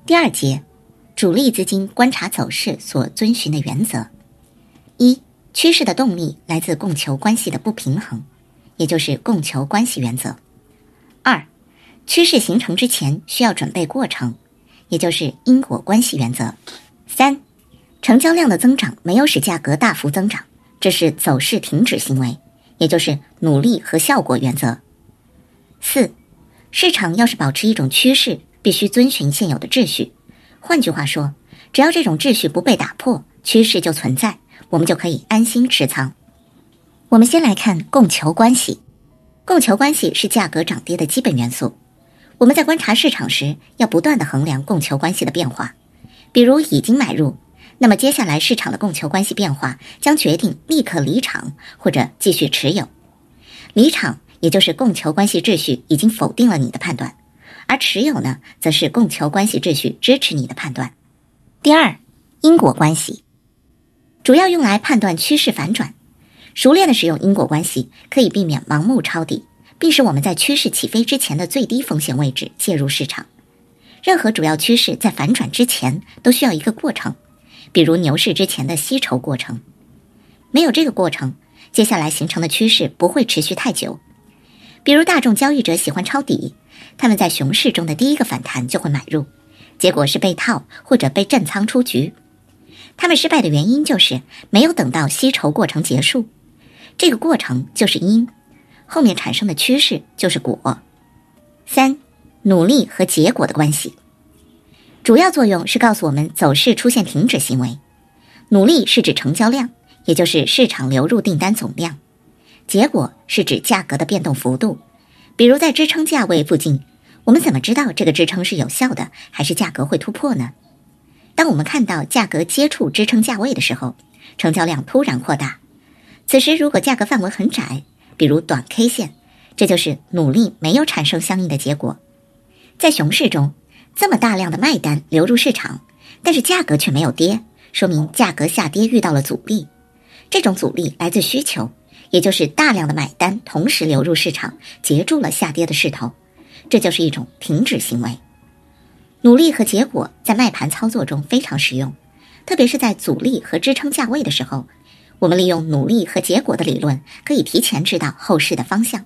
第二节，主力资金观察走势所遵循的原则。一、趋势的动力来自供求关系的不平衡，也就是供求关系原则。二、趋势形成之前需要准备过程，也就是因果关系原则。三、成交量的增长没有使价格大幅增长，这是走势停止行为，也就是努力和效果原则。四、市场要是保持一种趋势，必须遵循现有的秩序。换句话说，只要这种秩序不被打破，趋势就存在，我们就可以安心持仓。我们先来看供求关系。供求关系是价格涨跌的基本元素。我们在观察市场时，要不断地衡量供求关系的变化。比如已经买入，那么接下来市场的供求关系变化将决定立刻离场或者继续持有。离场也就是供求关系秩序已经否定了你的判断，而持有呢，则是供求关系秩序支持你的判断。第二，因果关系主要用来判断趋势反转。熟练的使用因果关系，可以避免盲目抄底，并使我们在趋势起飞之前的最低风险位置介入市场。任何主要趋势在反转之前都需要一个过程，比如牛市之前的吸筹过程。没有这个过程，接下来形成的趋势不会持续太久。比如大众交易者喜欢抄底，他们在熊市中的第一个反弹就会买入，结果是被套或者被震仓出局。他们失败的原因就是没有等到吸筹过程结束，这个过程就是因，后面产生的趋势就是果。三、努力和结果的关系。主要作用是告诉我们走势出现停止行为。努力是指成交量，也就是市场流入订单总量。结果是指价格的变动幅度，比如在支撑价位附近，我们怎么知道这个支撑是有效的，还是价格会突破呢？当我们看到价格接触支撑价位的时候，成交量突然扩大。此时如果价格范围很窄，比如短 K 线，这就是努力没有产生相应的结果。在熊市中，这么大量的卖单流入市场，但是价格却没有跌，说明价格下跌遇到了阻力。这种阻力来自需求，也就是大量的买单同时流入市场，截住了下跌的势头，这就是一种停止行为。努力和结果在卖盘操作中非常实用，特别是在阻力和支撑价位的时候，我们利用努力和结果的理论，可以提前知道后市的方向。